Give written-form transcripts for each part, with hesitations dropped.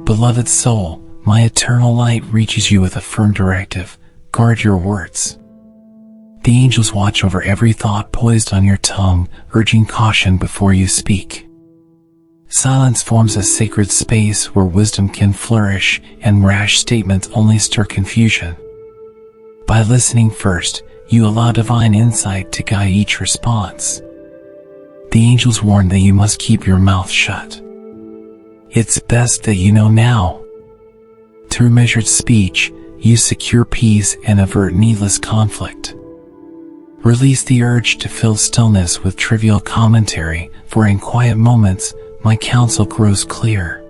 Beloved soul, my eternal light reaches you with a firm directive: guard your words. The angels watch over every thought poised on your tongue, urging caution before you speak. Silence forms a sacred space where wisdom can flourish, and rash statements only stir confusion. By listening first, you allow divine insight to guide each response. The angels warn that you must keep your mouth shut. It's best that you know now. Through measured speech, you secure peace and avert needless conflict. Release the urge to fill stillness with trivial commentary, for in quiet moments, my counsel grows clear.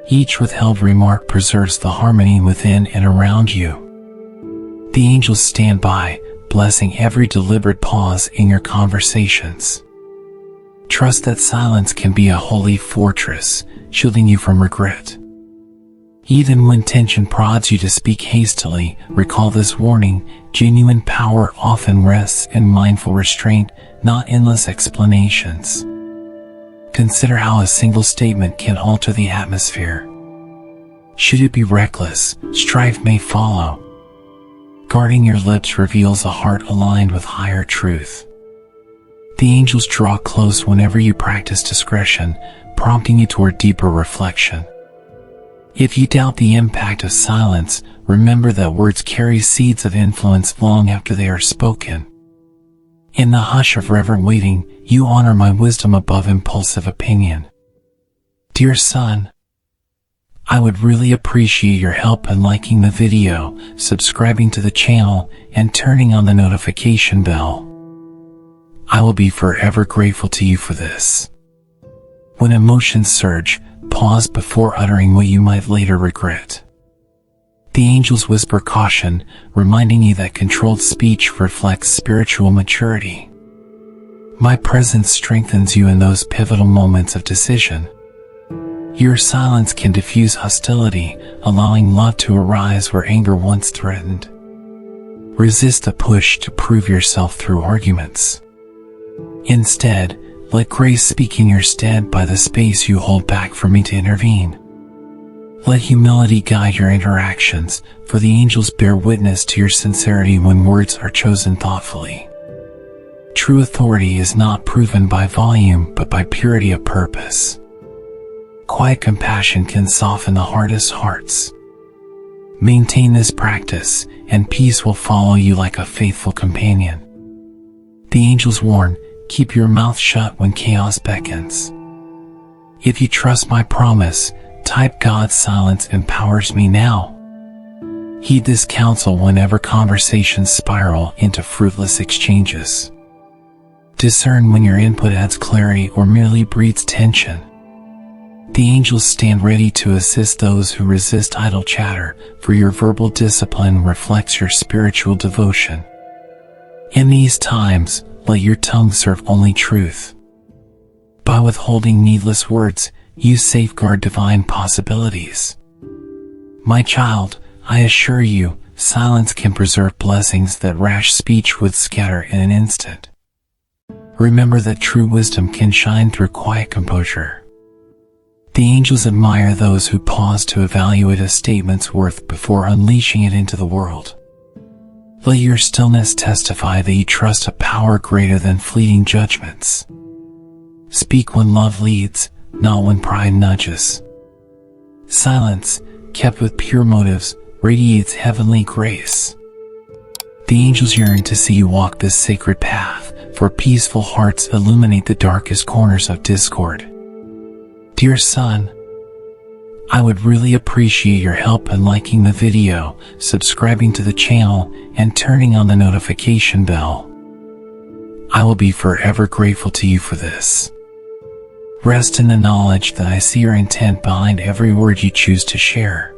Each withheld remark preserves the harmony within and around you. The angels stand by, blessing every deliberate pause in your conversations. Trust that silence can be a holy fortress, shielding you from regret. Even when tension prods you to speak hastily, recall this warning: genuine power often rests in mindful restraint, not endless explanations. Consider how a single statement can alter the atmosphere. Should it be reckless, strife may follow. Guarding your lips reveals a heart aligned with higher truth. The angels draw close whenever you practice discretion, prompting you toward deeper reflection. If you doubt the impact of silence, remember that words carry seeds of influence long after they are spoken. In the hush of reverent waiting, you honor my wisdom above impulsive opinion. Dear son, I would really appreciate your help in liking the video, subscribing to the channel, and turning on the notification bell. I will be forever grateful to you for this. When emotions surge, pause before uttering what you might later regret. The angels whisper caution, reminding you that controlled speech reflects spiritual maturity. My presence strengthens you in those pivotal moments of decision. Your silence can diffuse hostility, allowing love to arise where anger once threatened. Resist the push to prove yourself through arguments. Instead, let grace speak in your stead by the space you hold back for me to intervene. Let humility guide your interactions, for the angels bear witness to your sincerity when words are chosen thoughtfully. True authority is not proven by volume but by purity of purpose. Quiet compassion can soften the hardest hearts. Maintain this practice, and peace will follow you like a faithful companion. The angels warn: keep your mouth shut when chaos beckons. If you trust my promise, type God's silence empowers me now. Heed this counsel whenever conversations spiral into fruitless exchanges. Discern when your input adds clarity or merely breeds tension. The angels stand ready to assist those who resist idle chatter, for your verbal discipline reflects your spiritual devotion. In these times, let your tongue serve only truth. By withholding needless words, you safeguard divine possibilities. My child, I assure you, silence can preserve blessings that rash speech would scatter in an instant. Remember that true wisdom can shine through quiet composure. The angels admire those who pause to evaluate a statement's worth before unleashing it into the world. Let your stillness testify that you trust a power greater than fleeting judgments. Speak when love leads, not when pride nudges. Silence, kept with pure motives, radiates heavenly grace. The angels yearn to see you walk this sacred path, for peaceful hearts illuminate the darkest corners of discord. Dear son, I would really appreciate your help in liking the video, subscribing to the channel, and turning on the notification bell. I will be forever grateful to you for this. Rest in the knowledge that I see your intent behind every word you choose to share.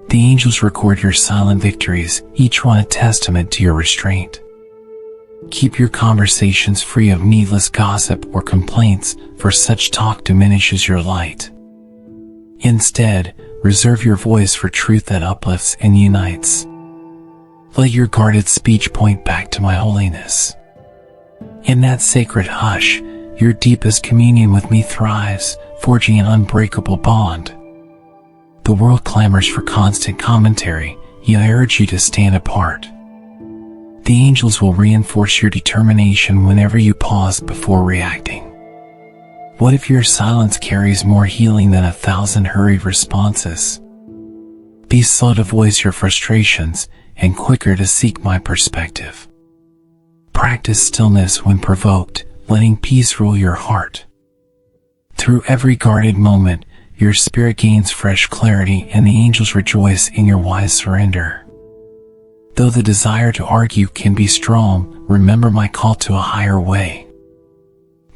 The angels record your silent victories, each one a testament to your restraint. Keep your conversations free of needless gossip or complaints, for such talk diminishes your light. Instead, reserve your voice for truth that uplifts and unites. Let your guarded speech point back to my holiness. In that sacred hush, your deepest communion with me thrives, forging an unbreakable bond. The world clamors for constant commentary, yet I urge you to stand apart. The angels will reinforce your determination whenever you pause before reacting. What if your silence carries more healing than 1,000 hurried responses? Be slow to voice your frustrations and quicker to seek my perspective. Practice stillness when provoked, letting peace rule your heart. Through every guarded moment, your spirit gains fresh clarity and the angels rejoice in your wise surrender. Though the desire to argue can be strong, remember my call to a higher way.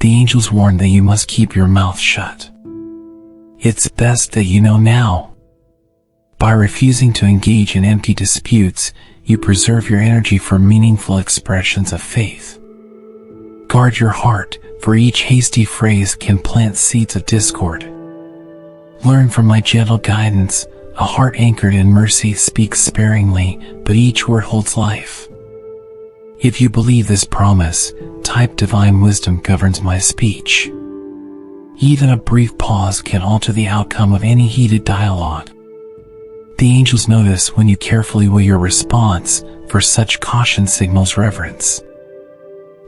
The angels warn that you must keep your mouth shut. It's best that you know now. By refusing to engage in empty disputes, you preserve your energy for meaningful expressions of faith. Guard your heart, for each hasty phrase can plant seeds of discord. Learn from my gentle guidance. A heart anchored in mercy speaks sparingly, but each word holds life. If you believe this promise, type divine wisdom governs my speech. Even a brief pause can alter the outcome of any heated dialogue. The angels notice when you carefully weigh your response, for such caution signals reverence.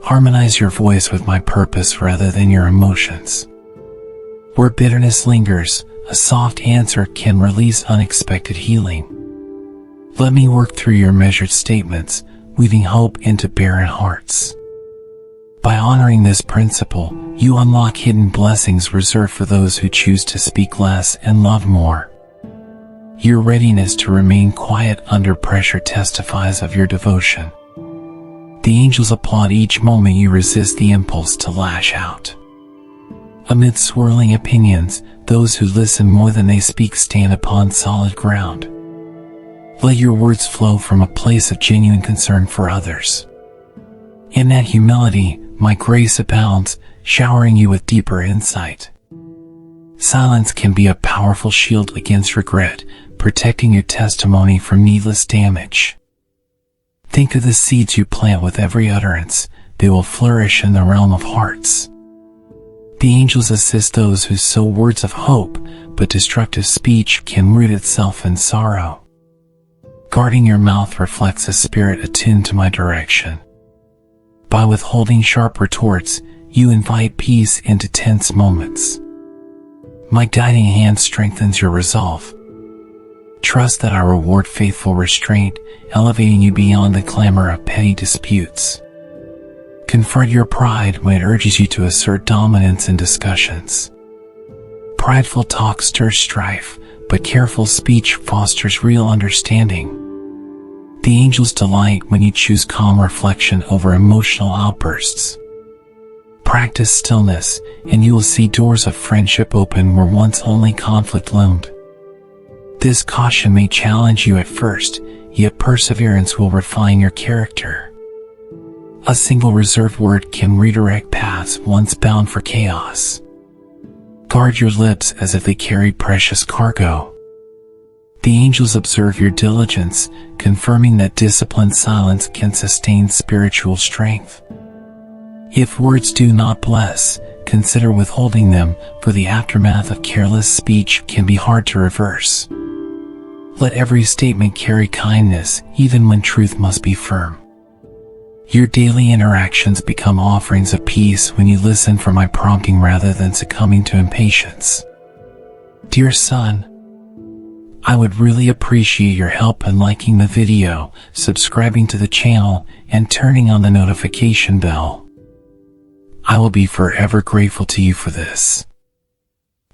Harmonize your voice with my purpose rather than your emotions. Where bitterness lingers, a soft answer can release unexpected healing. Let me work through your measured statements, weaving hope into barren hearts. By honoring this principle, you unlock hidden blessings reserved for those who choose to speak less and love more. Your readiness to remain quiet under pressure testifies of your devotion. The angels applaud each moment you resist the impulse to lash out. Amid swirling opinions, those who listen more than they speak stand upon solid ground. Let your words flow from a place of genuine concern for others. In that humility, my grace abounds, showering you with deeper insight. Silence can be a powerful shield against regret, protecting your testimony from needless damage. Think of the seeds you plant with every utterance. They will flourish in the realm of hearts. The angels assist those who sow words of hope, but destructive speech can root itself in sorrow. Guarding your mouth reflects a spirit attuned to my direction. By withholding sharp retorts, you invite peace into tense moments. My guiding hand strengthens your resolve. Trust that I reward faithful restraint, elevating you beyond the clamor of petty disputes. Confront your pride when it urges you to assert dominance in discussions. Prideful talk stirs strife, but careful speech fosters real understanding. The angels delight when you choose calm reflection over emotional outbursts. Practice stillness, and you will see doors of friendship open where once only conflict loomed. This caution may challenge you at first, yet perseverance will refine your character. A single reserved word can redirect paths once bound for chaos. Guard your lips as if they carry precious cargo. The angels observe your diligence, confirming that disciplined silence can sustain spiritual strength. If words do not bless, consider withholding them, for the aftermath of careless speech can be hard to reverse. Let every statement carry kindness, even when truth must be firm. Your daily interactions become offerings of peace when you listen for my prompting rather than succumbing to impatience. Dear son, I would really appreciate your help in liking the video, subscribing to the channel, and turning on the notification bell. I will be forever grateful to you for this.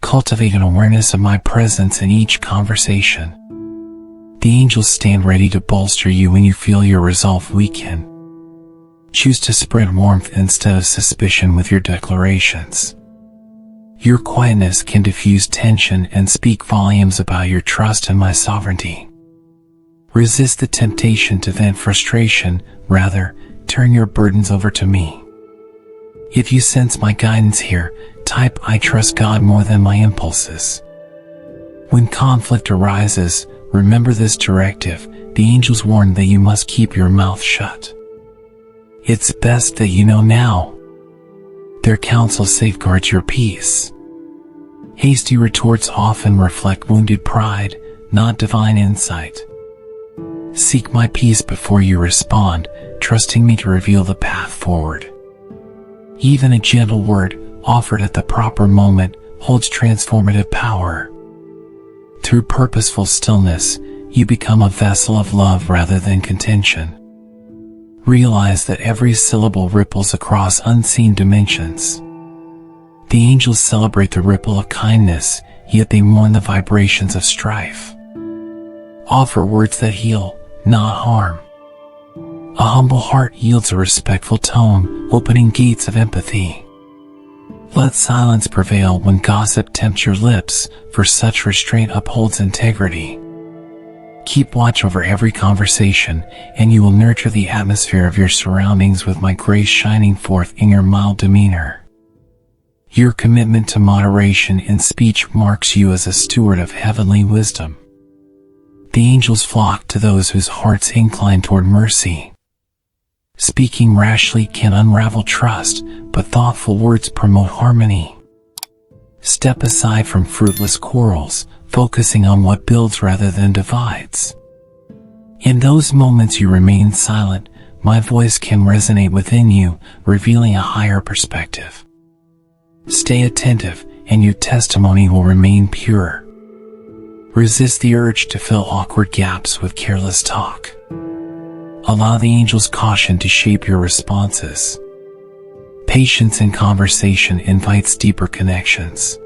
Cultivate an awareness of my presence in each conversation. The angels stand ready to bolster you when you feel your resolve weaken. Choose to spread warmth instead of suspicion with your declarations. Your quietness can diffuse tension and speak volumes about your trust in my sovereignty. Resist the temptation to vent frustration, rather, turn your burdens over to me. If you sense my guidance here, type I trust God more than my impulses. When conflict arises, remember this directive. The angels warn that you must keep your mouth shut. It's best that you know now. Their counsel safeguards your peace. Hasty retorts often reflect wounded pride, not divine insight. Seek my peace before you respond, trusting me to reveal the path forward. Even a gentle word, offered at the proper moment, holds transformative power. Through purposeful stillness, you become a vessel of love rather than contention. Realize that every syllable ripples across unseen dimensions. The angels celebrate the ripple of kindness, yet they mourn the vibrations of strife. Offer words that heal, not harm. A humble heart yields a respectful tone, opening gates of empathy. Let silence prevail when gossip tempts your lips, for such restraint upholds integrity. Keep watch over every conversation, and you will nurture the atmosphere of your surroundings with my grace shining forth in your mild demeanor. Your commitment to moderation in speech marks you as a steward of heavenly wisdom. The angels flock to those whose hearts incline toward mercy. Speaking rashly can unravel trust, but thoughtful words promote harmony. Step aside from fruitless quarrels, focusing on what builds rather than divides. In those moments you remain silent, my voice can resonate within you, revealing a higher perspective. Stay attentive, and your testimony will remain pure. Resist the urge to fill awkward gaps with careless talk. Allow the angel's caution to shape your responses. Patience in conversation invites deeper connections.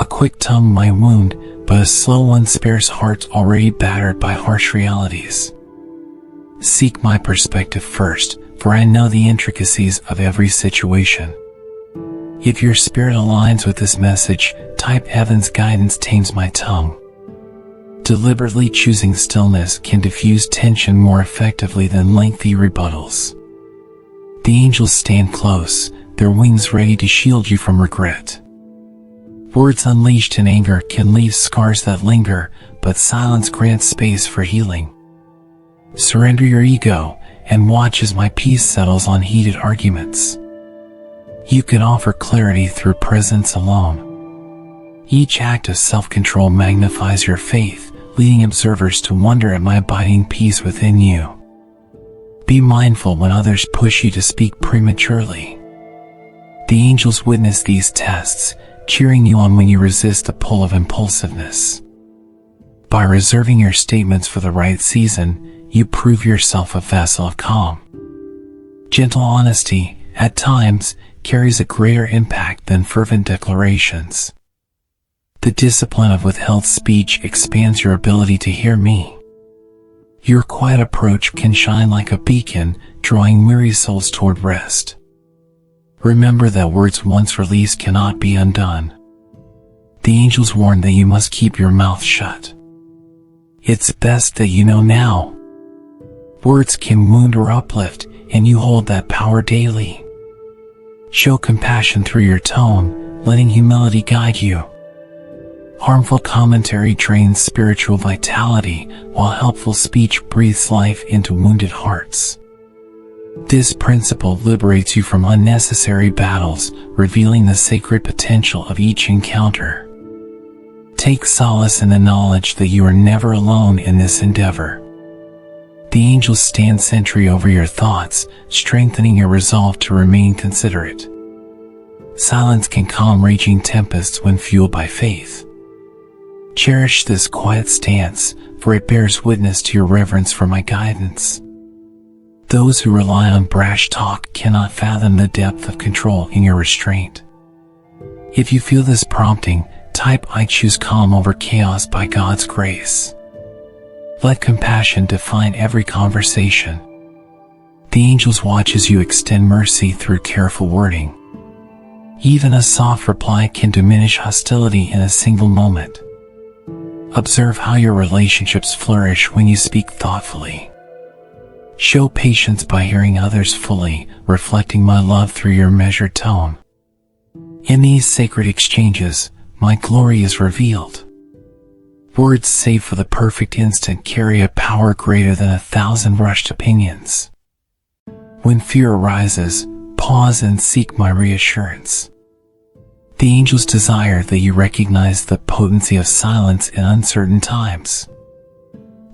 A quick tongue might wound, but a slow one spares hearts already battered by harsh realities. Seek my perspective first, for I know the intricacies of every situation. If your spirit aligns with this message, type heaven's guidance tames my tongue. Deliberately choosing stillness can diffuse tension more effectively than lengthy rebuttals. The angels stand close, their wings ready to shield you from regret. Words unleashed in anger can leave scars that linger, but silence grants space for healing. Surrender your ego, and watch as my peace settles on heated arguments. You can offer clarity through presence alone. Each act of self-control magnifies your faith, leading observers to wonder at my abiding peace within you. Be mindful when others push you to speak prematurely. The angels witness these tests, cheering you on when you resist the pull of impulsiveness. By reserving your statements for the right season, you prove yourself a vessel of calm. Gentle honesty, at times, carries a greater impact than fervent declarations. The discipline of withheld speech expands your ability to hear me. Your quiet approach can shine like a beacon, drawing weary souls toward rest. Remember that words once released cannot be undone. The angels warn that you must keep your mouth shut. It's best that you know now. Words can wound or uplift, and you hold that power daily. Show compassion through your tone, letting humility guide you. Harmful commentary drains spiritual vitality, while helpful speech breathes life into wounded hearts. This principle liberates you from unnecessary battles, revealing the sacred potential of each encounter. Take solace in the knowledge that you are never alone in this endeavor. The angels stand sentry over your thoughts, strengthening your resolve to remain considerate. Silence can calm raging tempests when fueled by faith. Cherish this quiet stance, for it bears witness to your reverence for my guidance. Those who rely on brash talk cannot fathom the depth of control in your restraint. If you feel this prompting, type "I choose calm over chaos by God's grace." Let compassion define every conversation. The angels watch as you extend mercy through careful wording. Even a soft reply can diminish hostility in a single moment. Observe how your relationships flourish when you speak thoughtfully. Show patience by hearing others fully, reflecting my love through your measured tone. In these sacred exchanges, my glory is revealed. Words saved for the perfect instant carry a power greater than 1,000 rushed opinions. When fear arises, pause and seek my reassurance. The angels desire that you recognize the potency of silence in uncertain times.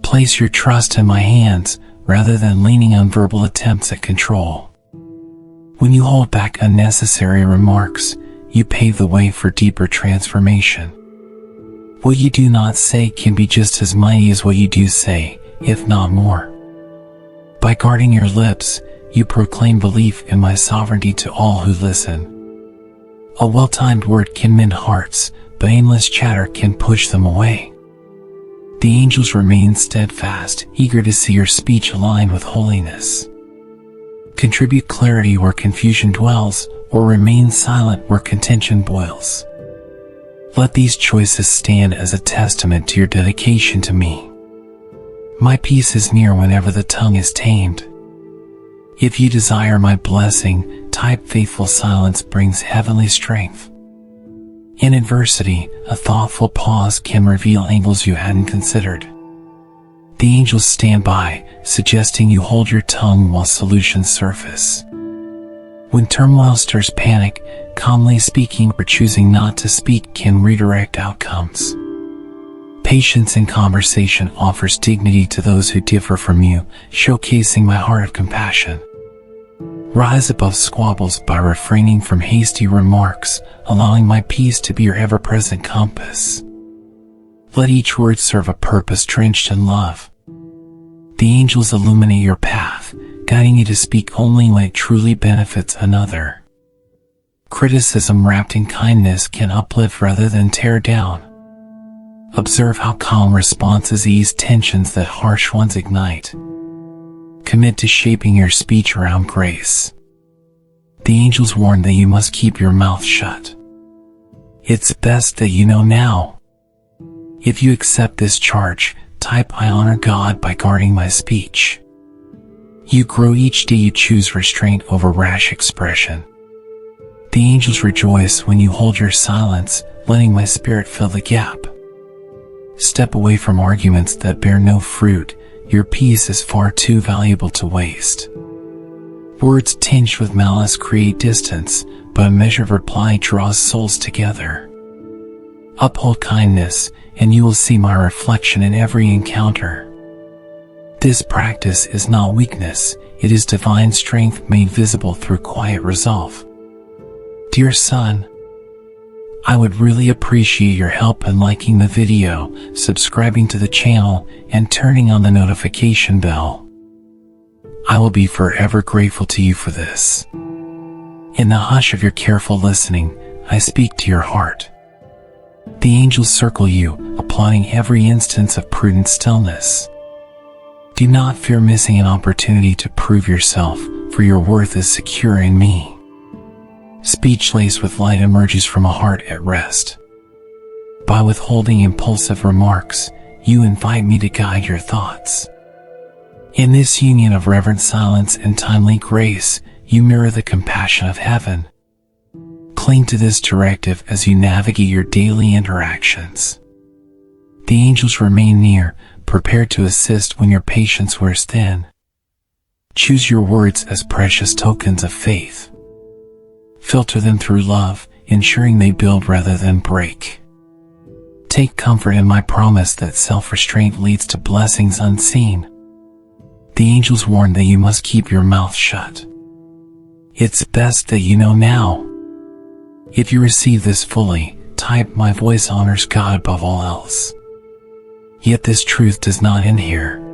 Place your trust in my hands rather than leaning on verbal attempts at control. When you hold back unnecessary remarks, you pave the way for deeper transformation. What you do not say can be just as mighty as what you do say, if not more. By guarding your lips, you proclaim belief in my sovereignty to all who listen. A well-timed word can mend hearts, but aimless chatter can push them away. The angels remain steadfast, eager to see your speech align with holiness. Contribute clarity where confusion dwells, or remain silent where contention boils. Let these choices stand as a testament to your dedication to me. My peace is near whenever the tongue is tamed. If you desire my blessing, type faithful silence brings heavenly strength. In adversity, a thoughtful pause can reveal angles you hadn't considered. The angels stand by, suggesting you hold your tongue while solutions surface. When turmoil stirs panic, calmly speaking or choosing not to speak can redirect outcomes. Patience in conversation offers dignity to those who differ from you, showcasing my heart of compassion. Rise above squabbles by refraining from hasty remarks, allowing my peace to be your ever-present compass. Let each word serve a purpose drenched in love. The angels illuminate your path, guiding you to speak only when it truly benefits another. Criticism wrapped in kindness can uplift rather than tear down. Observe how calm responses ease tensions that harsh ones ignite. Commit to shaping your speech around grace. The angels warn that you must keep your mouth shut. It's best that you know now. If you accept this charge, type I honor God by guarding my speech. You grow each day you choose restraint over rash expression. The angels rejoice when you hold your silence, letting my spirit fill the gap. Step away from arguments that bear no fruit. Your peace is far too valuable to waste. Words tinged with malice create distance, but a measured reply draws souls together. Uphold kindness, and you will see my reflection in every encounter. This practice is not weakness, it is divine strength made visible through quiet resolve. Dear son, I would really appreciate your help in liking the video, subscribing to the channel, and turning on the notification bell. I will be forever grateful to you for this. In the hush of your careful listening, I speak to your heart. The angels circle you, applauding every instance of prudent stillness. Do not fear missing an opportunity to prove yourself, for your worth is secure in me. Speech laced with light emerges from a heart at rest. By withholding impulsive remarks, you invite me to guide your thoughts. In this union of reverent silence and timely grace, you mirror the compassion of heaven. Cling to this directive as you navigate your daily interactions. The angels remain near, prepared to assist when your patience wears thin. Choose your words as precious tokens of faith. Filter them through love, ensuring they build rather than break. Take comfort in my promise that self-restraint leads to blessings unseen. The angels warn that you must keep your mouth shut. It's best that you know now. If you receive this fully, type my voice honors God above all else. Yet this truth does not end here.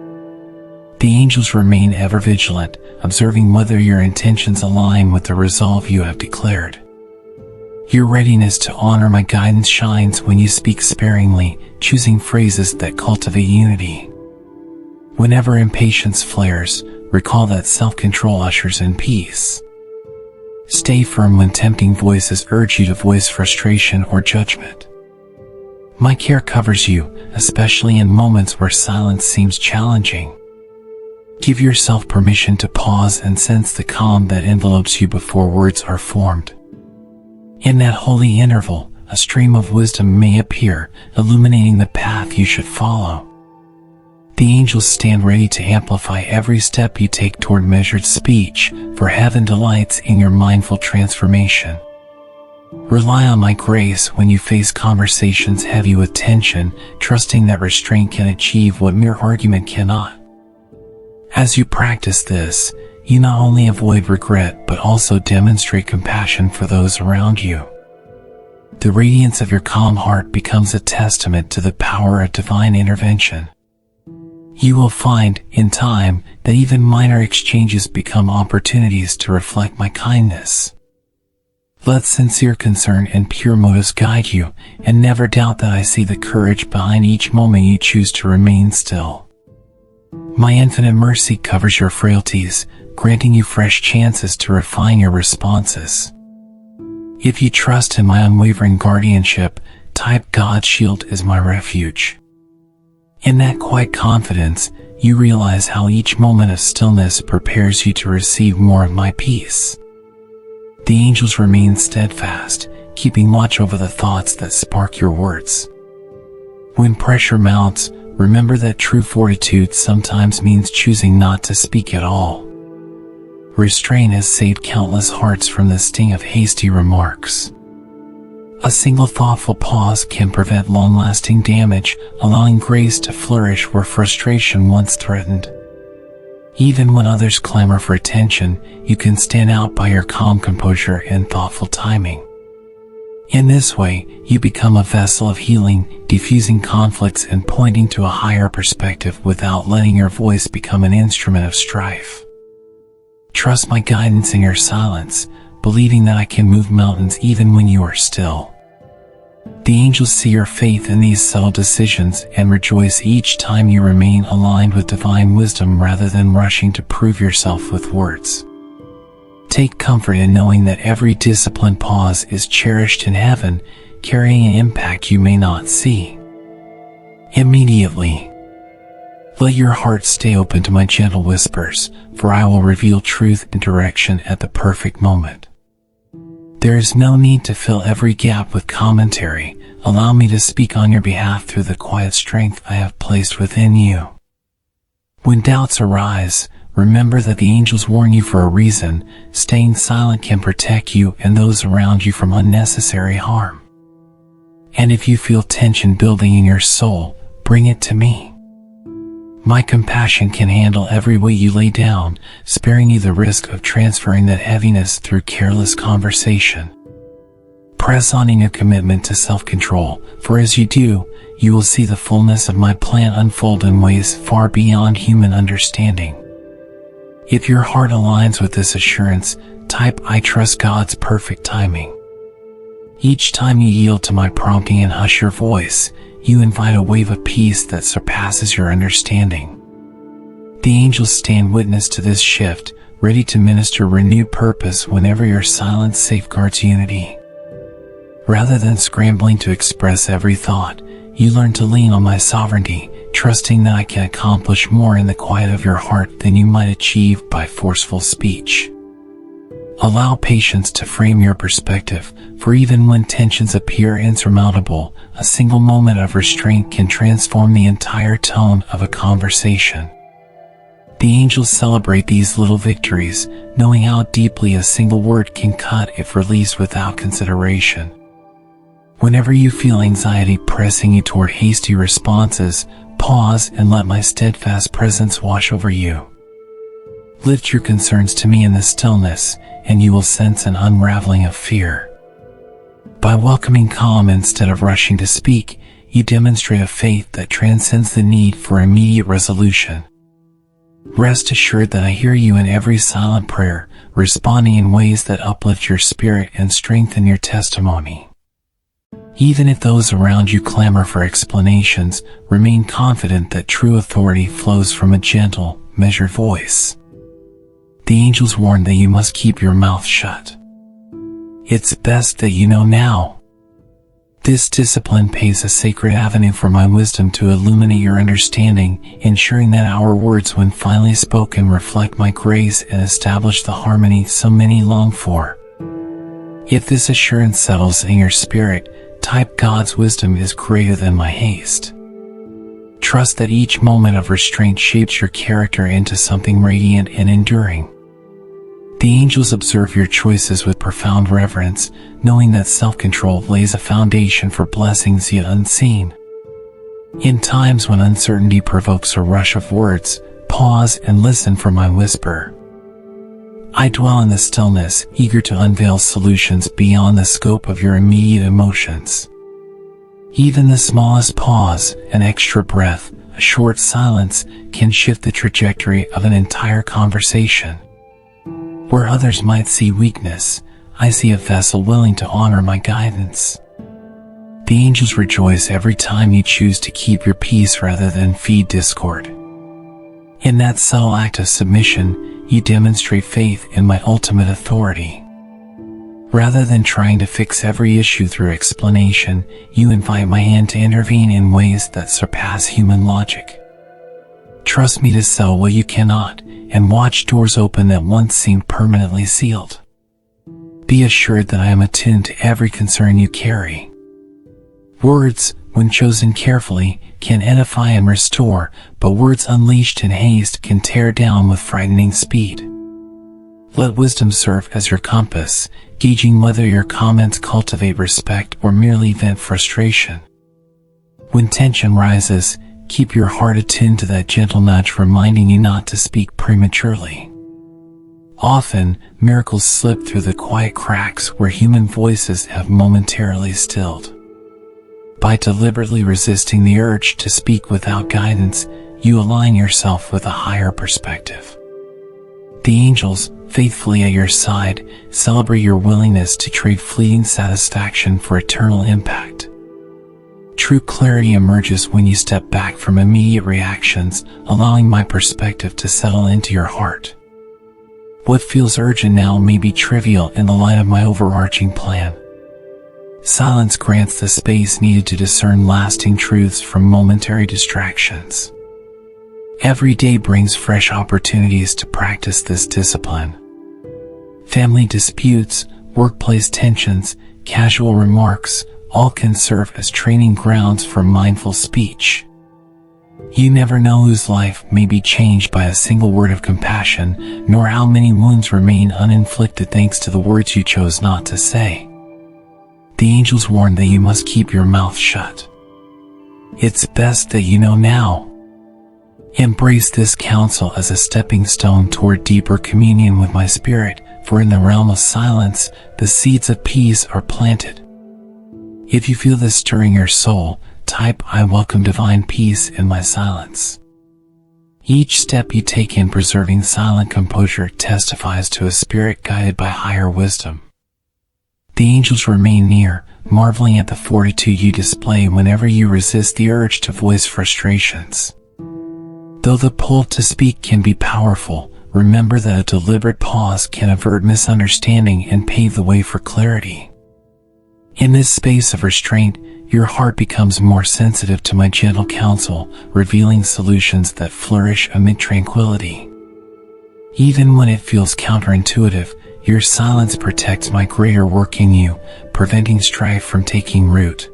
The angels remain ever vigilant, observing whether your intentions align with the resolve you have declared. Your readiness to honor my guidance shines when you speak sparingly, choosing phrases that cultivate unity. Whenever impatience flares, recall that self-control ushers in peace. Stay firm when tempting voices urge you to voice frustration or judgment. My care covers you, especially in moments where silence seems challenging. Give yourself permission to pause and sense the calm that envelopes you before words are formed. In that holy interval, a stream of wisdom may appear, illuminating the path you should follow. The angels stand ready to amplify every step you take toward measured speech, for heaven delights in your mindful transformation. Rely on my grace when you face conversations heavy with tension, trusting that restraint can achieve what mere argument cannot. As you practice this, you not only avoid regret but also demonstrate compassion for those around you. The radiance of your calm heart becomes a testament to the power of divine intervention. You will find, in time, that even minor exchanges become opportunities to reflect my kindness. Let sincere concern and pure motives guide you, and never doubt that I see the courage behind each moment you choose to remain still. My infinite mercy covers your frailties, granting you fresh chances to refine your responses. If you trust in my unwavering guardianship, type God's shield is my refuge. In that quiet confidence, you realize how each moment of stillness prepares you to receive more of my peace. The angels remain steadfast, keeping watch over the thoughts that spark your words. When pressure mounts, remember that true fortitude sometimes means choosing not to speak at all. Restraint has saved countless hearts from the sting of hasty remarks. A single thoughtful pause can prevent long-lasting damage, allowing grace to flourish where frustration once threatened. Even when others clamor for attention, you can stand out by your calm composure and thoughtful timing. In this way, you become a vessel of healing, diffusing conflicts and pointing to a higher perspective without letting your voice become an instrument of strife. Trust my guidance in your silence, believing that I can move mountains even when you are still. The angels see your faith in these subtle decisions and rejoice each time you remain aligned with divine wisdom rather than rushing to prove yourself with words. Take comfort in knowing that every disciplined pause is cherished in heaven, carrying an impact you may not see immediately. Let your heart stay open to my gentle whispers, for I will reveal truth and direction at the perfect moment. There is no need to fill every gap with commentary. Allow me to speak on your behalf through the quiet strength I have placed within you. When doubts arise, remember that the angels warn you for a reason. Staying silent can protect you and those around you from unnecessary harm. And if you feel tension building in your soul, bring it to me. My compassion can handle every weight you lay down, sparing you the risk of transferring that heaviness through careless conversation. Press on in your commitment to self-control, for as you do, you will see the fullness of my plan unfold in ways far beyond human understanding. If your heart aligns with this assurance, type I trust God's perfect timing. Each time you yield to my prompting and hush your voice, you invite a wave of peace that surpasses your understanding. The angels stand witness to this shift, ready to minister renewed purpose whenever your silence safeguards unity. Rather than scrambling to express every thought, you learn to lean on my sovereignty, trusting that I can accomplish more in the quiet of your heart than you might achieve by forceful speech. Allow patience to frame your perspective, for even when tensions appear insurmountable, a single moment of restraint can transform the entire tone of a conversation. The angels celebrate these little victories, knowing how deeply a single word can cut if released without consideration. Whenever you feel anxiety pressing you toward hasty responses, pause and let my steadfast presence wash over you. Lift your concerns to me in the stillness, and you will sense an unraveling of fear. By welcoming calm instead of rushing to speak, you demonstrate a faith that transcends the need for immediate resolution. Rest assured that I hear you in every silent prayer, responding in ways that uplift your spirit and strengthen your testimony. Even if those around you clamor for explanations, remain confident that true authority flows from a gentle, measured voice. The angels warn that you must keep your mouth shut. It's best that you know now. This discipline paves a sacred avenue for my wisdom to illuminate your understanding, ensuring that our words when finally spoken reflect my grace and establish the harmony so many long for. If this assurance settles in your spirit, type God's wisdom is greater than my haste. Trust that each moment of restraint shapes your character into something radiant and enduring. The angels observe your choices with profound reverence, knowing that self-control lays a foundation for blessings yet unseen. In times when uncertainty provokes a rush of words, pause and listen for my whisper. I dwell in the stillness, eager to unveil solutions beyond the scope of your immediate emotions. Even the smallest pause, an extra breath, a short silence, can shift the trajectory of an entire conversation. Where others might see weakness, I see a vessel willing to honor my guidance. The angels rejoice every time you choose to keep your peace rather than feed discord. In that subtle act of submission, you demonstrate faith in my ultimate authority. Rather than trying to fix every issue through explanation, you invite my hand to intervene in ways that surpass human logic. Trust me to sell what you cannot, and watch doors open that once seemed permanently sealed. Be assured that I am attuned to every concern you carry. Words, when chosen carefully, can edify and restore, but words unleashed in haste can tear down with frightening speed. Let wisdom serve as your compass, gauging whether your comments cultivate respect or merely vent frustration. When tension rises, keep your heart attuned to that gentle nudge reminding you not to speak prematurely. Often, miracles slip through the quiet cracks where human voices have momentarily stilled. By deliberately resisting the urge to speak without guidance, you align yourself with a higher perspective. The angels, faithfully at your side, celebrate your willingness to trade fleeting satisfaction for eternal impact. True clarity emerges when you step back from immediate reactions, allowing my perspective to settle into your heart. What feels urgent now may be trivial in the light of my overarching plan. Silence grants the space needed to discern lasting truths from momentary distractions. Every day brings fresh opportunities to practice this discipline. Family disputes, workplace tensions, casual remarks, all can serve as training grounds for mindful speech. You never know whose life may be changed by a single word of compassion, nor how many wounds remain uninflicted thanks to the words you chose not to say. The angels warn that you must keep your mouth shut. It's best that you know now. Embrace this counsel as a stepping stone toward deeper communion with my spirit, for in the realm of silence, the seeds of peace are planted. If you feel this stirring your soul, type "I welcome divine peace" in my silence. Each step you take in preserving silent composure testifies to a spirit guided by higher wisdom. The angels remain near, marveling at the fortitude you display whenever you resist the urge to voice frustrations. Though the pull to speak can be powerful, remember that a deliberate pause can avert misunderstanding and pave the way for clarity. In this space of restraint, your heart becomes more sensitive to my gentle counsel, revealing solutions that flourish amid tranquility. Even when it feels counterintuitive, your silence protects my greater work in you, preventing strife from taking root.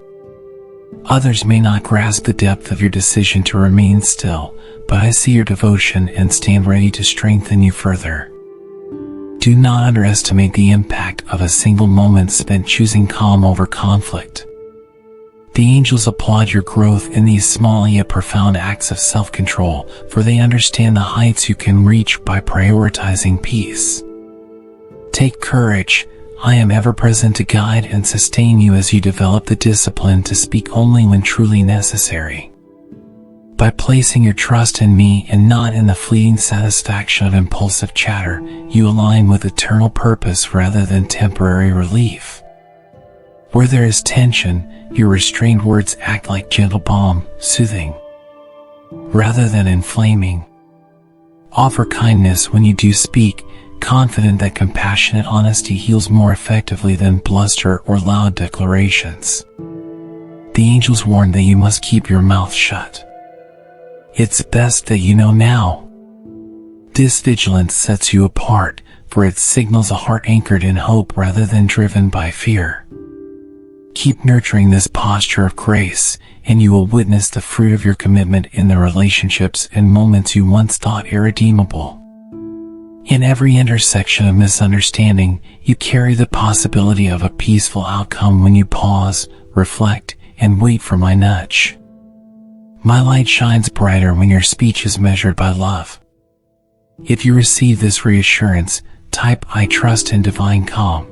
Others may not grasp the depth of your decision to remain still, but I see your devotion and stand ready to strengthen you further. Do not underestimate the impact of a single moment spent choosing calm over conflict. The angels applaud your growth in these small yet profound acts of self-control, for they understand the heights you can reach by prioritizing peace. Take courage. I am ever present to guide and sustain you as you develop the discipline to speak only when truly necessary. By placing your trust in me and not in the fleeting satisfaction of impulsive chatter, you align with eternal purpose rather than temporary relief. Where there is tension, your restrained words act like gentle balm, soothing, rather than inflaming. Offer kindness when you do speak, confident that compassionate honesty heals more effectively than bluster or loud declarations. The angels warn that you must keep your mouth shut. It's best that you know now. This vigilance sets you apart, for it signals a heart anchored in hope rather than driven by fear. Keep nurturing this posture of grace, and you will witness the fruit of your commitment in the relationships and moments you once thought irredeemable. In every intersection of misunderstanding, you carry the possibility of a peaceful outcome when you pause, reflect, and wait for my nudge. My light shines brighter when your speech is measured by love. If you receive this reassurance, type "I trust in divine calm."